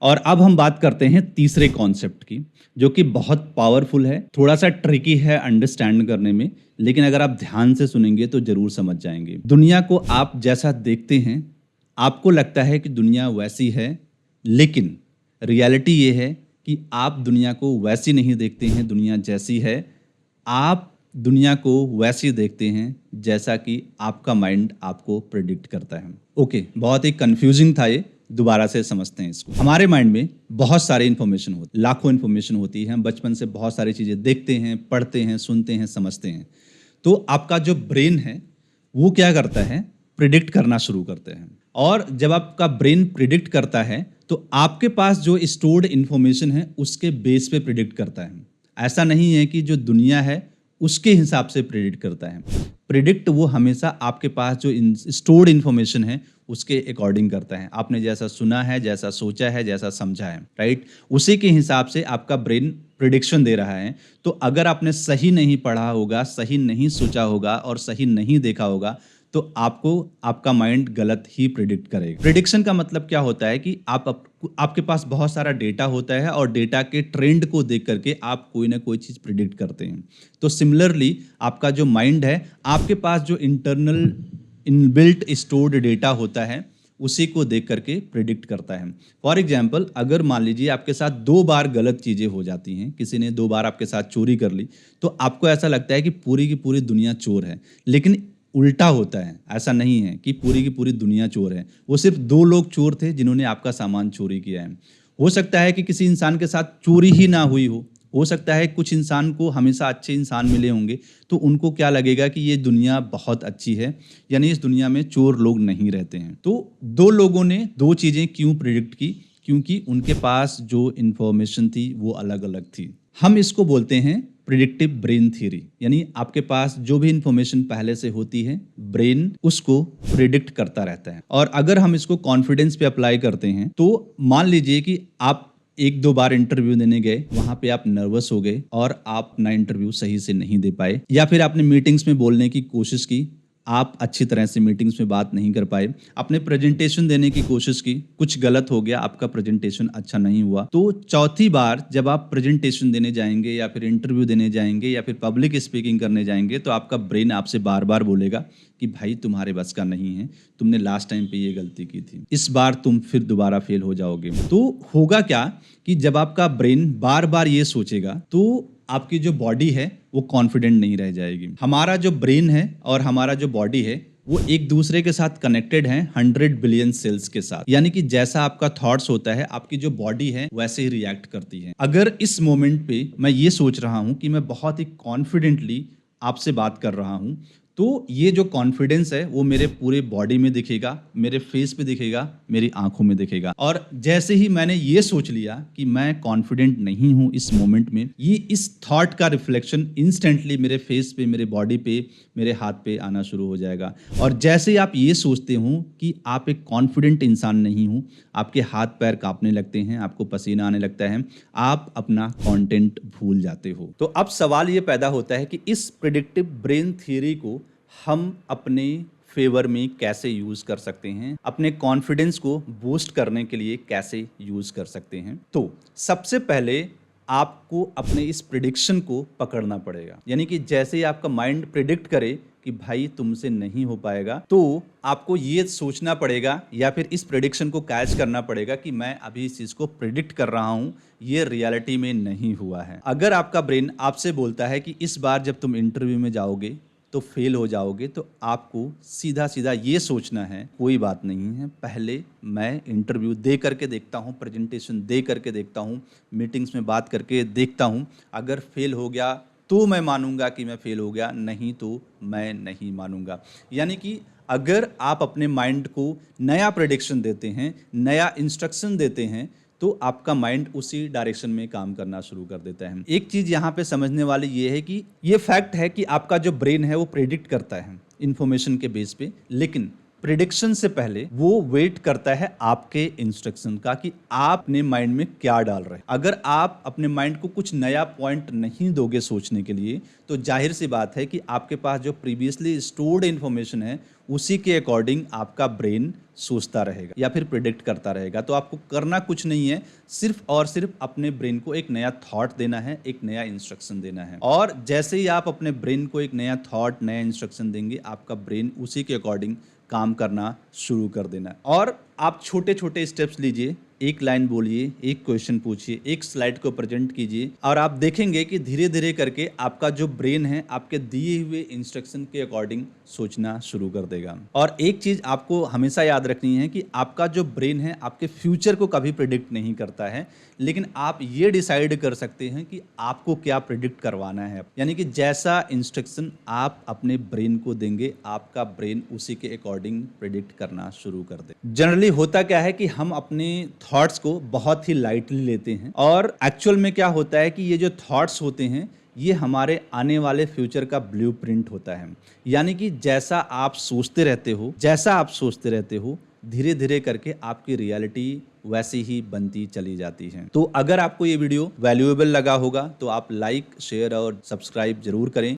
और अब हम बात करते हैं तीसरे कॉन्सेप्ट की, जो कि बहुत पावरफुल है, थोड़ा-सा ट्रिकी है अंडरस्टैंड करने में, लेकिन अगर आप ध्यान से सुनेंगे तो ज़रूर समझ जाएँगे। दुनिया को आप जैसा देखते हैं, आपको लगता है कि दुनिया वैसी है, लेकिन रियलिटी ये है कि आप दुनिया को वैसी नहीं देखते हैं, दुनिया जैसी है। आप दुनिया को वैसी देखते हैं, जैसा कि आपका माइंड आपको प्रेडिक्ट करता है। ओके, बहुत ही कन्फ्यूजिंग था ये, दोबारा से समझते हैं इसको। हमारे माइंड में बहुत सारी इन्फॉर्मेशन होती, लाखों इन्फॉर्मेशन होती है। हम बचपन से बहुत सारी चीज़ें देखते हैं, पढ़ते हैं, सुनते हैं, समझते हैं। तो आपका जो ब्रेन है, वो क्या करता है? प्रिडिक्ट करना शुरू करते हैं। और जब आपका ब्रेन प्रिडिक्ट करता है, तो आपके पास जो स्टोर्ड इन्फॉर्मेशन है, उसके बेस पे प्रिडिक्ट करता है। ऐसा नहीं है कि जो दुनिया है, उसके हिसाब से प्रिडिक्ट करता है। प्रिडिक्ट वो हमेशा आपके पास जो स्टोर्ड इन्फॉर्मेशन है, उसके अकॉर्डिंग करता है। आपने जैसा सुना है, जैसा सोचा है, जैसा समझा है, राइट? उसी के हिसाब से आपका ब्रेन प्रिडिक्शन दे रहा है। तो अगर आपने सही नहीं पढ़ा होगा, सही नहीं सोचा होगा और सही नहीं देखा होगा, तो आपको आपका माइंड गलत ही प्रिडिक्ट करेगा। प्रिडिक्शन का मतलब क्या होता है कि आपके पास बहुत सारा डेटा होता है और डेटा के ट्रेंड को देख करके आप कोई ना कोई चीज़ प्रिडिक्ट करते हैं। तो सिमिलरली आपका जो माइंड है, आपके पास जो इंटरनल इनबिल्ट स्टोर्ड डेटा होता है, उसी को देख करके प्रिडिक्ट करता है। फॉर एग्जाम्पल, अगर मान लीजिए आपके साथ 2 बार गलत चीज़ें हो जाती हैं, किसी ने 2 बार आपके साथ चोरी कर ली, तो आपको ऐसा लगता है कि पूरी की पूरी दुनिया चोर है। लेकिन उल्टा होता है, ऐसा नहीं है कि पूरी की पूरी दुनिया चोर है। वो सिर्फ 2 लोग चोर थे जिन्होंने आपका सामान चोरी किया है। हो सकता है कि किसी इंसान के साथ चोरी ही ना हुई हो सकता है कुछ इंसान को हमेशा अच्छे इंसान मिले होंगे, तो उनको क्या लगेगा कि ये दुनिया बहुत अच्छी है, यानी इस दुनिया में चोर लोग नहीं रहते हैं। तो 2 लोगों ने 2 चीज़ें क्यों प्रिडिक्ट की? क्योंकि उनके पास जो इन्फॉर्मेशन थी वो अलग-अलग थी। हम इसको बोलते हैं प्रिडिक्टिव ब्रेन थ्योरी, यानी आपके पास जो भी इंफॉर्मेशन पहले से होती है, ब्रेन उसको प्रिडिक्ट करता रहता है। और अगर हम इसको कॉन्फिडेंस पे अप्लाई करते हैं, तो मान लीजिए कि आप 1-2 बार इंटरव्यू देने गए, वहां पे आप नर्वस हो गए और आप अपना इंटरव्यू सही से नहीं दे पाए, या फिर आपने मीटिंग्स में बोलने की कोशिश की, आप अच्छी तरह से मीटिंग्स में बात नहीं कर पाए, आपने प्रेजेंटेशन देने की कोशिश की, कुछ गलत हो गया, आपका प्रेजेंटेशन अच्छा नहीं हुआ, तो चौथी बार जब आप प्रेजेंटेशन देने जाएंगे या फिर इंटरव्यू देने जाएंगे या फिर पब्लिक स्पीकिंग करने जाएंगे, तो आपका ब्रेन आपसे बार बार बोलेगा कि भाई तुम्हारे बस का नहीं है, तुमने लास्ट टाइम पे ये गलती की थी, इस बार तुम फिर दोबारा फेल हो जाओगे। तो होगा क्या कि जब आपका ब्रेन बार बार ये सोचेगा, तो आपकी जो बॉडी है वो कॉन्फिडेंट नहीं रह जाएगी। हमारा जो ब्रेन है और हमारा जो बॉडी है, वो एक दूसरे के साथ कनेक्टेड है 100 बिलियन सेल्स के साथ। यानी कि जैसा आपका थॉट्स होता है, आपकी जो बॉडी है वैसे ही रिएक्ट करती है। अगर इस मोमेंट पे मैं ये सोच रहा हूँ कि मैं बहुत ही कॉन्फिडेंटली आपसे बात कर रहा हूँ, तो ये जो कॉन्फिडेंस है वो मेरे पूरे बॉडी में दिखेगा, मेरे फेस पे दिखेगा, मेरी आंखों में दिखेगा। और जैसे ही मैंने ये सोच लिया कि मैं कॉन्फिडेंट नहीं हूँ इस मोमेंट में, ये इस थॉट का रिफ्लेक्शन इंस्टेंटली मेरे फेस पे, मेरे बॉडी पे, मेरे हाथ पे आना शुरू हो जाएगा। और जैसे ही आप ये सोचते हो कि आप एक कॉन्फिडेंट इंसान नहीं हो, आपके हाथ पैर कांपने लगते हैं, आपको पसीना आने लगता है, आप अपना कंटेंट भूल जाते हो। तो अब सवाल ये पैदा होता है कि इस प्रिडिक्टिव ब्रेन थ्योरी को हम अपने फेवर में कैसे यूज कर सकते हैं, अपने कॉन्फिडेंस को बूस्ट करने के लिए कैसे यूज कर सकते हैं। तो सबसे पहले आपको अपने इस प्रिडिक्शन को पकड़ना पड़ेगा, यानी कि जैसे ही आपका माइंड प्रिडिक्ट करे कि भाई तुमसे नहीं हो पाएगा, तो आपको ये सोचना पड़ेगा या फिर इस प्रिडिक्शन को कैच करना पड़ेगा कि मैं अभी इस चीज को प्रिडिक्ट कर रहा हूं, ये रियलिटी में नहीं हुआ है। अगर आपका ब्रेन आपसे बोलता है कि इस बार जब तुम इंटरव्यू में जाओगे तो फेल हो जाओगे, तो आपको सीधा सीधा ये सोचना है कोई बात नहीं है, पहले मैं इंटरव्यू दे करके देखता हूँ, प्रेजेंटेशन दे करके देखता हूँ, मीटिंग्स में बात करके देखता हूँ, अगर फेल हो गया तो मैं मानूंगा कि मैं फेल हो गया, नहीं तो मैं नहीं मानूंगा। यानी कि अगर आप अपने माइंड को नया प्रेडिक्शन देते हैं, नया इंस्ट्रक्शन देते हैं, तो आपका माइंड उसी डायरेक्शन में काम करना शुरू कर देता है। एक चीज यहाँ पे समझने वाली ये है कि ये फैक्ट है कि आपका जो ब्रेन है वो प्रेडिक्ट करता है इंफॉर्मेशन के बेस पे, लेकिन प्रिडिक्शन से पहले वो वेट करता है आपके इंस्ट्रक्शन का कि आप अपने माइंड में क्या डाल रहे हैं। अगर आप अपने माइंड को कुछ नया पॉइंट नहीं दोगे सोचने के लिए, तो जाहिर सी बात है कि आपके पास जो प्रीवियसली स्टोर्ड इन्फॉर्मेशन है उसी के अकॉर्डिंग आपका ब्रेन सोचता रहेगा या फिर प्रिडिक्ट करता रहेगा। तो आपको करना कुछ नहीं है, सिर्फ और सिर्फ अपने ब्रेन को एक नया थॉट देना है, एक नया इंस्ट्रक्शन देना है। और जैसे ही आप अपने ब्रेन को एक नया थॉट, नया इंस्ट्रक्शन देंगे, आपका ब्रेन उसी के अकॉर्डिंग काम करना शुरू कर देना। और आप छोटे छोटे स्टेप्स लीजिए, एक लाइन बोलिए, एक क्वेश्चन पूछिए, एक स्लाइड को प्रेजेंट कीजिए, और आप देखेंगे कि धीरे धीरे करके आपका जो ब्रेन है आपके दिए हुए इंस्ट्रक्शन के अकॉर्डिंग सोचना शुरू कर देगा। और एक चीज आपको हमेशा याद रखनी है कि आपका जो ब्रेन है आपके फ्यूचर को कभी प्रिडिक्ट नहीं करता है, लेकिन आप ये डिसाइड कर सकते हैं कि आपको क्या प्रिडिक्ट करवाना है। यानी कि जैसा इंस्ट्रक्शन आप अपने ब्रेन को देंगे, आपका ब्रेन उसी के अकॉर्डिंग प्रिडिक्ट करना शुरू कर दे। जनरली होता क्या है कि हम अपने थॉट्स को बहुत ही लाइटली लेते हैं, और एक्चुअल में क्या होता है कि ये जो थॉट्स होते हैं ये हमारे आने वाले फ्यूचर का ब्लूप्रिंट होता है। यानी कि जैसा आप सोचते रहते हो धीरे धीरे करके आपकी रियलिटी वैसी ही बनती चली जाती है। तो अगर आपको ये वीडियो वैल्यूएबल लगा होगा तो आप लाइक, शेयर और सब्सक्राइब जरूर करें।